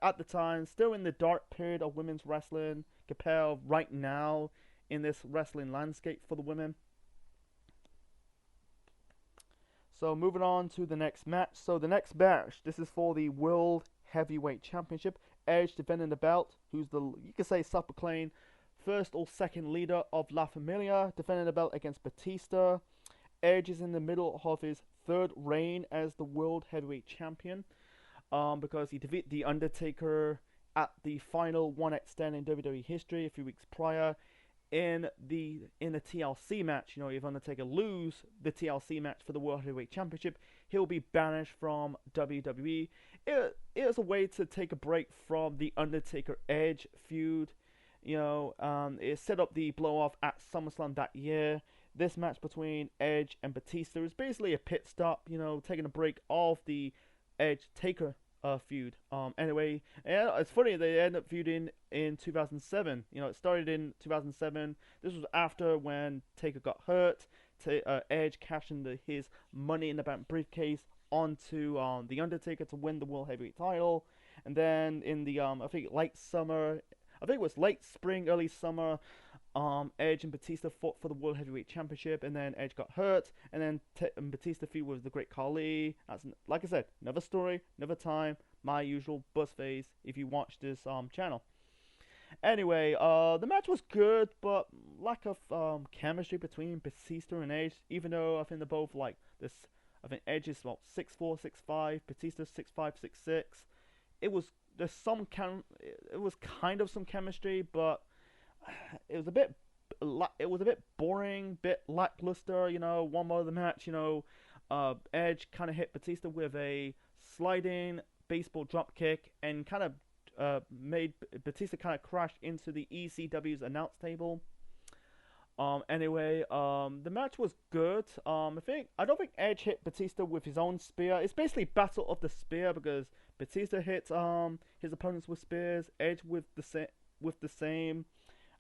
at the time, still in the dark period of women's wrestling compared right now in this wrestling landscape for the women. So moving on to the next match. So the next match, this is for the World Heavyweight Championship. Edge defending the belt, who's you could say self-proclaimed first or second leader of La Familia, defending the belt against Batista. Edge is in the middle of his third reign as the World Heavyweight Champion, because he defeated The Undertaker at the final one night stand in WWE history a few weeks prior. In the TLC match, if Undertaker lose the TLC match for the World Heavyweight Championship, he'll be banished from WWE. It is a way to take a break from the Undertaker Edge feud. It set up the blow off at SummerSlam that year. This match between Edge and Batista is basically a pit stop, taking a break off the Edge Taker feud. Anyway, it's funny, they end up feuding in 2007. It started in 2007. This was after when Taker got hurt. Edge cashed in his Money in the Bank briefcase onto The Undertaker to win the World Heavyweight title. And then in the I think it was late spring, early summer, Edge and Batista fought for the World Heavyweight Championship, and then Edge got hurt, and then Batista feud with the Great Khali. That's, like I said, another story, another time, my usual buzz phase if you watch this channel. Anyway, the match was good, but lack of chemistry between Batista and Edge, even though I think they're both like this. I think Edge is about 6'4", 6'5", Batista 6'5", 6'6". It was kind of some chemistry, but it was a bit boring, bit lackluster. One more of the match, Edge kind of hit Batista with a sliding baseball drop kick and kind of made Batista kind of crash into the ECW's announce table. Anyway, the match was good. I don't think Edge hit Batista with his own spear. It's basically Battle of the Spear, because Batista hit his opponents with spears, Edge with the same.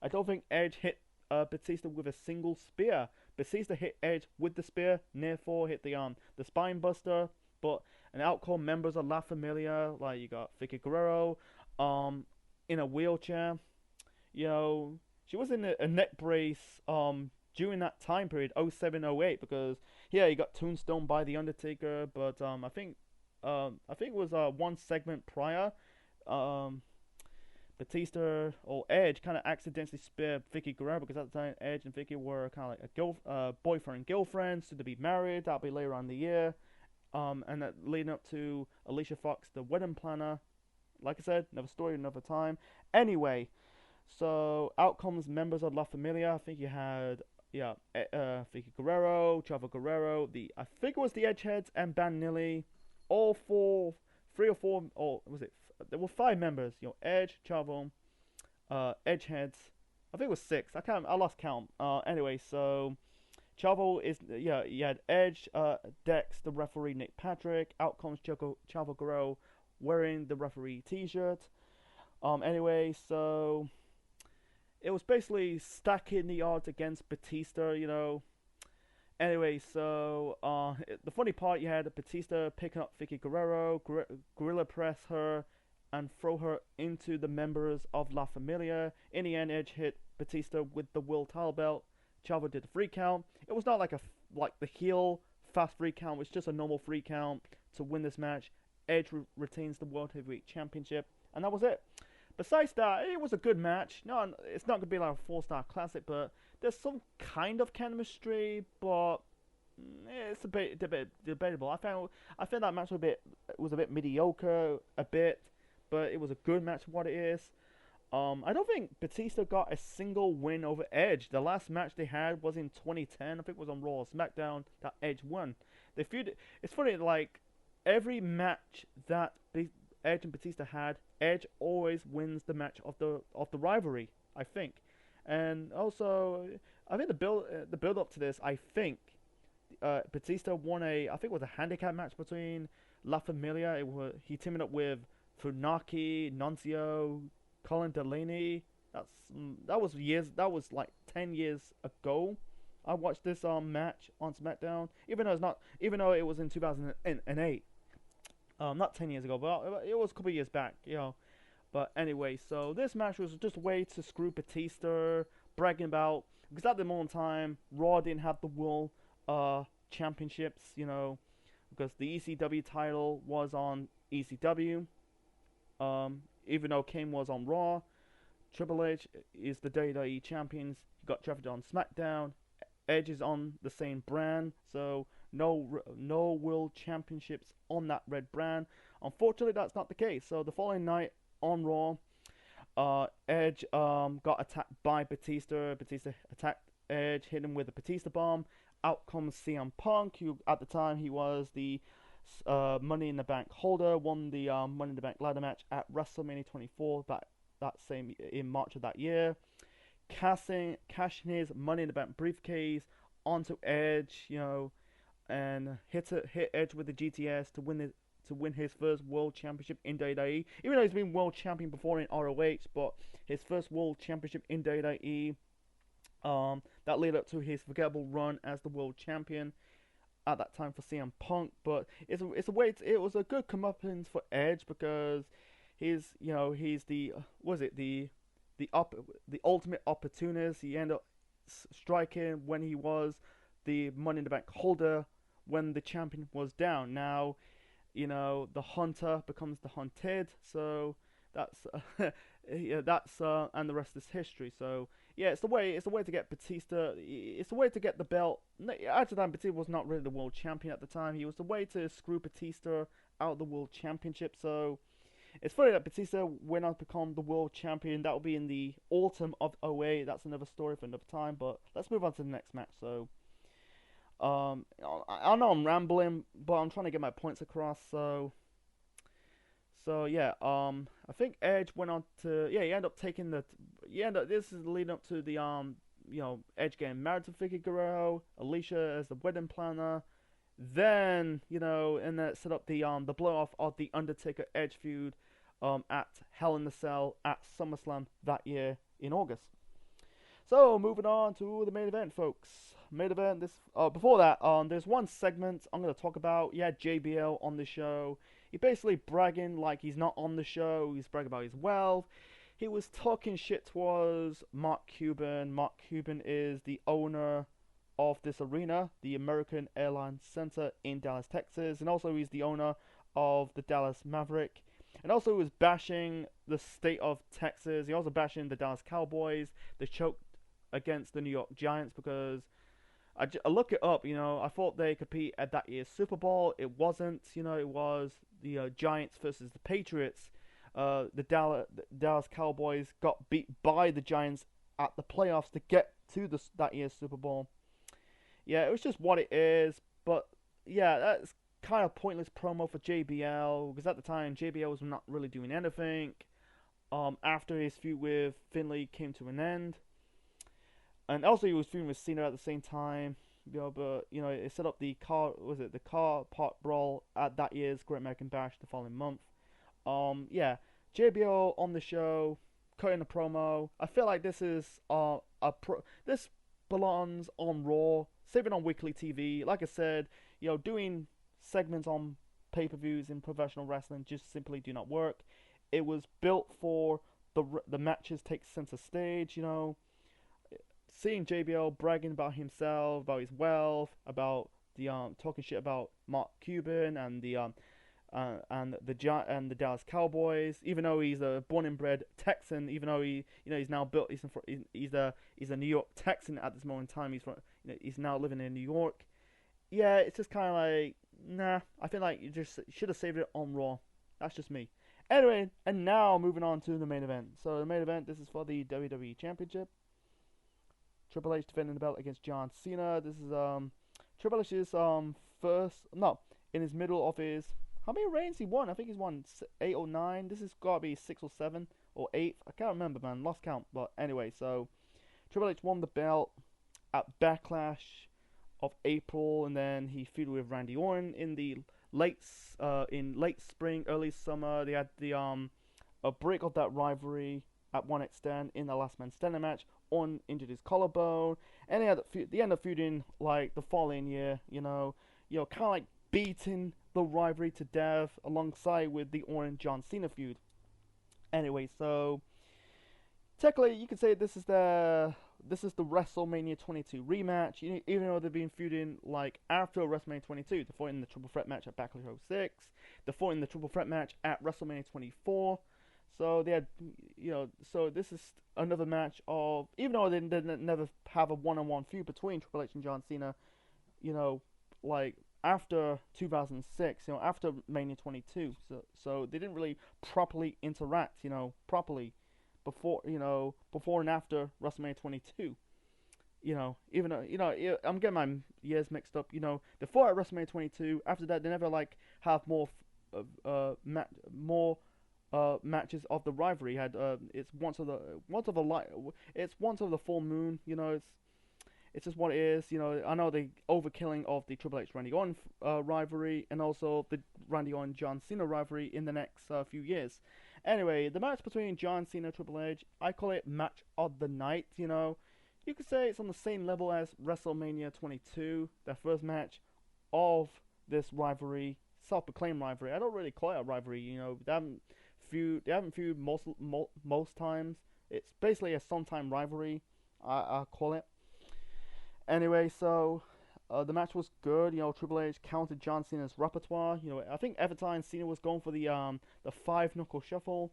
I don't think Edge hit Batista with a single spear. Batista hit Edge with the spear, near fall, hit the spine buster, but out cold members of La Familia, like you got Vicky Guerrero, in a wheelchair. She was in a neck brace during that time period, 07-08, because he got tombstone by the Undertaker, but I think it was one segment prior. Batista or Edge kind of accidentally speared Vicky Guerrero, because at the time Edge and Vicky were kind of like boyfriend and girlfriend, soon to be married. That'll be later on in the year. And that leading up to Alicia Fox, the wedding planner. Like I said, another story, another time. Anyway, so out comes members of La Familia. I think you had Vicky Guerrero, Chavo Guerrero, I think it was the Edgeheads and Banilli. All three or four, or was it? There were 5 members. Edge, Chavo, Edgeheads. I think it was 6. I lost count. Anyway, so Chavo is you had Edge, Dex, the referee Nick Patrick. Out comes Chavo Guerrero wearing the referee T-shirt. Anyway, so it was basically stacking the odds against Batista. Anyway, so the funny part, you had Batista picking up Vicky Guerrero, gorilla press her, and throw her into the members of La Familia. In the end, Edge hit Batista with the World Title belt. Chavo did the free count. It was not like the heel fast free count. It was just a normal free count to win this match. Edge retains the World Heavyweight Championship, and that was it. Besides that, it was a good match. No, it's not gonna be like a 4-star classic, but there's some kind of chemistry, but it's a bit debatable. I found that match was a bit mediocre, a bit, but it was a good match for what it is. I don't think Batista got a single win over Edge. The last match they had was in 2010. I think it was on Raw or SmackDown that Edge won. They feud. It's funny, like every match that Edge and Batista had, Edge always wins the match of the rivalry. I think, and also I think the build up to this, I think Batista won I think it was a handicap match between La Familia. He teamed up with Funaki, Nunzio, Colin Delaney. That was like 10 years ago. I watched this match on SmackDown, even though it was in 2008. Not 10 years ago, but it was a couple of years back. But anyway, so this match was just a way to screw Batista, bragging about, because at the moment in time, Raw didn't have the World Championships, because the ECW title was on ECW, even though Kane was on Raw. Triple H is the WWE champions. He got drafted on SmackDown. Edge is on the same brand, so no World Championships on that red brand. Unfortunately, that's not the case. So the following night on Raw, Edge got attacked by Batista. Batista attacked Edge, hit him with a Batista bomb. Out comes CM Punk, who at the time he was the Money in the Bank holder, won the Money in the Bank ladder match at WrestleMania 24 that same in March of that year, cashing his Money in the Bank briefcase onto Edge, and hit Edge with the GTS to win his first World Championship in WWE. Even though he's been World Champion before in ROH, but his first World Championship in WWE. That led up to his forgettable run as the World Champion at that time for CM Punk. But it was a good comeuppance for Edge, because he's the ultimate opportunist. He ended up striking when he was the Money in the Bank holder when the champion was down. Now, the hunter becomes the hunted. So that's and the rest is history. So yeah, it's the way to get Batista. It's the way to get the belt. At the time, Batista was not really the world champion at the time. He was the way to screw Batista out of the world championship. So it's funny that Batista went on to become the world champion. That will be in the autumn of '08. That's another story for another time. But let's move on to the next match. So I know I'm rambling, but I'm trying to get my points across. So yeah, I think Edge went on to he ended up taking this is leading up to the Edge getting married to Vicky Guerrero, Alicia as the wedding planner, then and then set up the blow off of the Undertaker Edge feud at Hell in the Cell at SummerSlam that year in August. So moving on to the main event, folks. Main event. Before that, there's one segment I'm gonna talk about. Yeah, JBL on the show. He basically bragging like he's not on the show. He's bragging about his wealth. He was talking shit towards Mark Cuban. Mark Cuban is the owner of this arena, the American Airlines Center in Dallas, Texas, and also he's the owner of the Dallas Maverick. And also he was bashing the state of Texas. He also bashing the Dallas Cowboys. They choked against the New York Giants because I look it up, I thought they compete at that year's Super Bowl. It wasn't, it was the Giants versus the Patriots. The Dallas Cowboys got beat by the Giants at the playoffs to get to that year's Super Bowl. Yeah, it was just what it is. But yeah, that's kind of pointless promo for JBL, because at the time JBL was not really doing anything. After his feud with Finlay came to an end. And also he was feuding with Cena at the same time, but it set up the car park brawl at that year's Great American Bash the following month. Yeah, JBL on the show, cutting a promo. I feel like this is this belongs on Raw, save it on weekly TV. Like I said, doing segments on pay-per-views in professional wrestling just simply do not work. It was built for the matches take center stage. Seeing JBL bragging about himself, about his wealth, about the talking shit about Mark Cuban and the Dallas Cowboys. Even though he's a born and bred Texan, even though he's now built, he's a New York Texan at this moment in time. He's now living in New York. Yeah, it's just kind of like, nah. I feel like you just should have saved it on Raw. That's just me. Anyway, and now moving on to the main event. So the main event, this is for the WWE Championship. Triple H defending the belt against John Cena. This is Triple H's in his middle of his, how many reigns he won? I think he's won 8 or 9. This has got to be 6 or 7 or 8. I can't remember, man. Lost count. But anyway, so Triple H won the belt at Backlash of April, and then he feuded with Randy Orton in the late spring, early summer. They had a break of that rivalry at one extent in the last man standing match. Orton injured his collarbone, and they end up feuding like the following year. Kind of like beating the rivalry to death alongside with the Orton John Cena feud. Anyway, so technically you could say this is the WrestleMania 22 rematch. Even though they've been feuding like after WrestleMania 22, they fought in the Triple Threat match at Backlash 06. They fought in the Triple Threat match at WrestleMania 24. So they had, so this is another match of, even though they didn't never have a one-on-one feud between Triple H and John Cena, like after 2006, after Mania 22, so they didn't really properly interact, properly before and after WrestleMania 22. Even though, I'm getting my years mixed up. They fought at WrestleMania 22. After that, they never have more matches of the rivalry. It's once of the full moon. It's just what it is. I know the overkilling of the Triple H Randy Orton rivalry, and also the Randy Orton John Cena rivalry in the next few years. Anyway, the match between John Cena and Triple H, I call it match of the night. You could say it's on the same level as WrestleMania 22, the first match of this rivalry, self-proclaimed rivalry. I don't really call it a rivalry. They haven't feud most times. It's basically a sometime rivalry, I call it. Anyway, so the match was good. Triple H countered John Cena's repertoire. I think every time Cena was going for the 5-knuckle shuffle,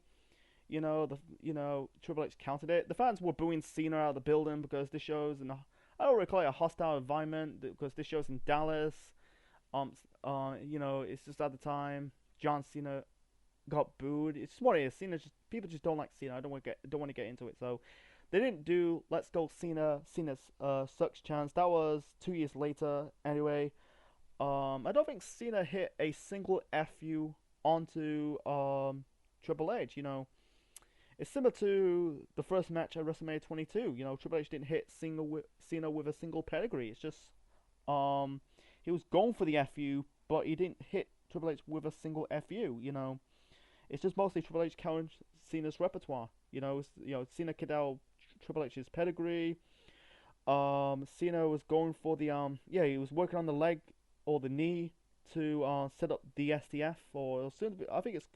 Triple H countered it. The fans were booing Cena out of the building because this show's I don't really call it a hostile environment because this show's in Dallas. It's just at the time John Cena got booed. It's just what it is. People just don't like Cena. I don't want to get into it. So they didn't do Let's Go Cena's sucks chance. That was 2 years later. Anyway, I don't think Cena hit a single FU onto Triple H. It's similar to the first match at WrestleMania 22. Triple H didn't hit Cena with a single pedigree. It's just he was going for the FU, but he didn't hit Triple H with a single FU. It's just mostly Triple H counting Cena's repertoire. Cena could out Triple H's pedigree. Cena was going for the he was working on the leg or the knee to set up the STF, or soon I think it's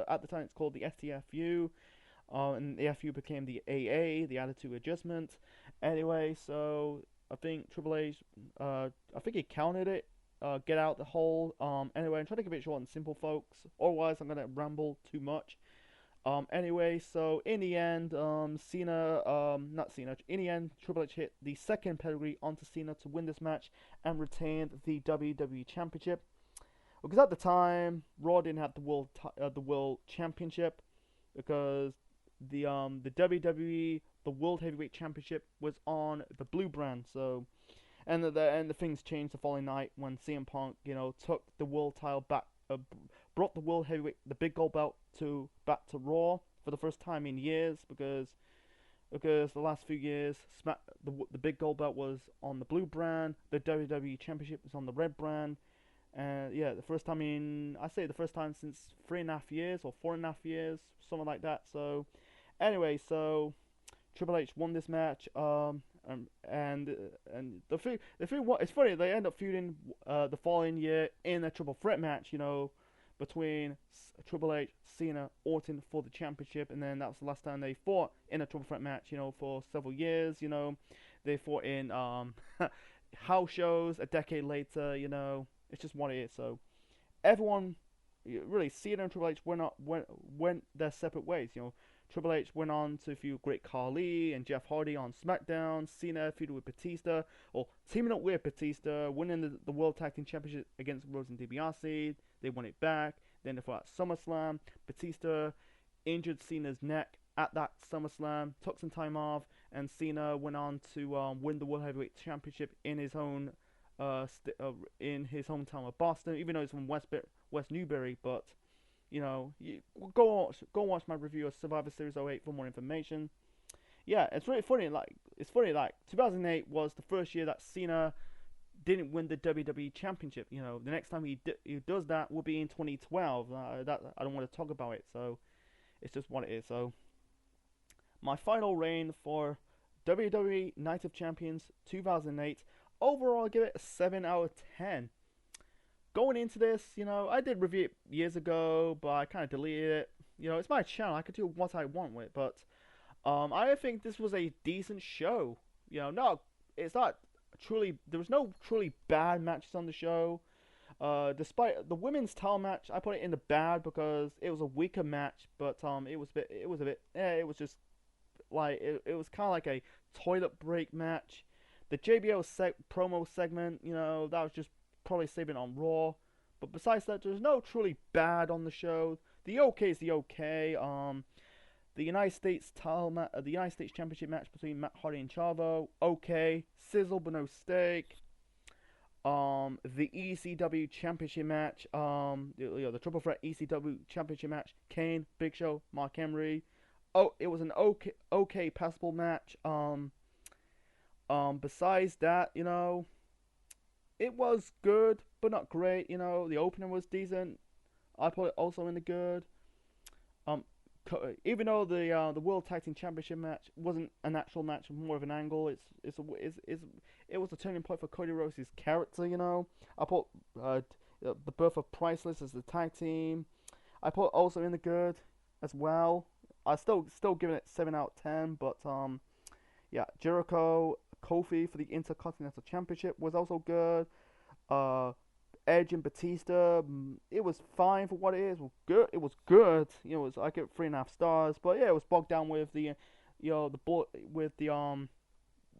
at the time it's called the STFU, and the FU became the AA, the Attitude Adjustment. Anyway, so I think Triple H, I think he counted it. Get out the hole. Anyway, I'm trying to keep it short and simple, folks. Otherwise, I'm gonna ramble too much. Anyway, so in the end, In the end, Triple H hit the second pedigree onto Cena to win this match and retain the WWE Championship. Because at the time, Raw didn't have the World Championship because the WWE World Heavyweight Championship was on the Blue brand. So. And the things changed the following night when CM Punk, took the world title back, brought the world heavyweight, the big gold belt back to Raw for the first time in years because the last few years, the big gold belt was on the Blue brand, the WWE Championship was on the Red brand, and yeah, the first time in, I say the first time since 3.5 years or 4.5 years, something like that. So anyway, so Triple H won this match. And the thing, what it's funny, they end up feuding the following year in a triple threat match. Between Triple H, Cena, Orton for the championship, and then that was the last time they fought in a triple threat match. For several years. They fought in house shows a decade later. It's just what it is. So everyone, really, Cena and Triple H went their separate ways. Triple H went on to feud Great Khali and Jeff Hardy on SmackDown. Cena feuded with Batista, or teaming up with Batista, winning the World Tag Team Championship against Rose and DiBiase. They won it back. Then they fought at SummerSlam. Batista injured Cena's neck at that SummerSlam, took some time off, and Cena went on to win the World Heavyweight Championship in his own in his hometown of Boston, even though he's from West Newbury. But you go watch my review of Survivor Series '08 for more information. Yeah, it's really funny. It's funny. 2008 was the first year that Cena didn't win the WWE Championship. The next time he does that will be in 2012. That I don't want to talk about it. So it's just what it is. So my final reign for WWE Night of Champions 2008. Overall, I give it a 7 out of 10. Going into this, I did review it years ago, but I kind of deleted it. It's my channel. I could do what I want with it, but I think this was a decent show. No, it's not truly. There was no truly bad matches on the show. Despite the women's title match, I put it in the bad because it was a weaker match. But it was a bit. It was just like it was kind of like a toilet break match. The JBL promo segment, that was just probably saving on Raw. But besides that, there's no truly bad on the show. The OK is the OK. The United States the United States Championship match between Matt Hardy and Chavo, OK. Sizzle but no steak. The ECW Championship match, the Triple Threat ECW Championship match, Kane, Big Show, Mark Henry. Oh, it was an okay passable match. Besides that, it was good, but not great. The opening was decent. I put it also in the good. Even though the World Tag Team Championship match wasn't an actual match, more of an angle. It was a turning point for Cody Rhodes' character. I put the birth of Priceless as the tag team. I put also in the good as well. I still giving it 7 out of 10, but yeah, Jericho, Kofi for the Intercontinental Championship was also good. Edge and Batista, it was fine for what it is. It was good. I give it 3.5 stars. But yeah, it was bogged down with the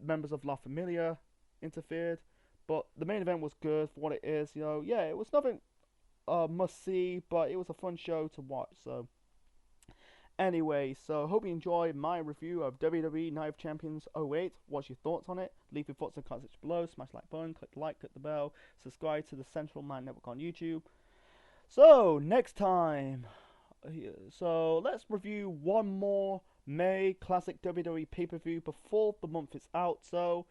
members of La Familia interfered. But the main event was good for what it is. Yeah, it was nothing must see, but it was a fun show to watch. So anyway, so hope you enjoyed my review of WWE Night of Champions '08. What's your thoughts on it? Leave your thoughts in the comments below. Smash the like button, click the like, click the bell, subscribe to the Central Mind Network on YouTube. So next time, so let's review one more May Classic WWE pay-per-view before the month is out. So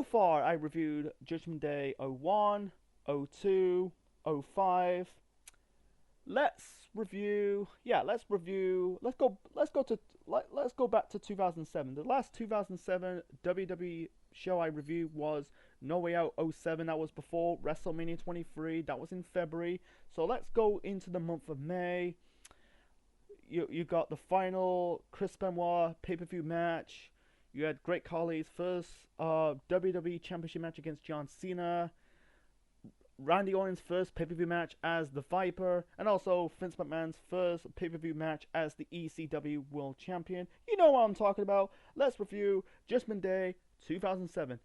far I reviewed Judgment Day '01, '02, '05. Let's go back to 2007. The last 2007 WWE show I reviewed was No Way Out '07. That was before WrestleMania 23. That was in February. So let's go into the month of May. You got the final Chris Benoit pay-per-view match. You had Great Khali's first WWE Championship match against John Cena. Randy Orton's first pay-per-view match as the Viper, and also Vince McMahon's first pay-per-view match as the ECW World Champion. You know what I'm talking about. Let's review Judgment Day 2007.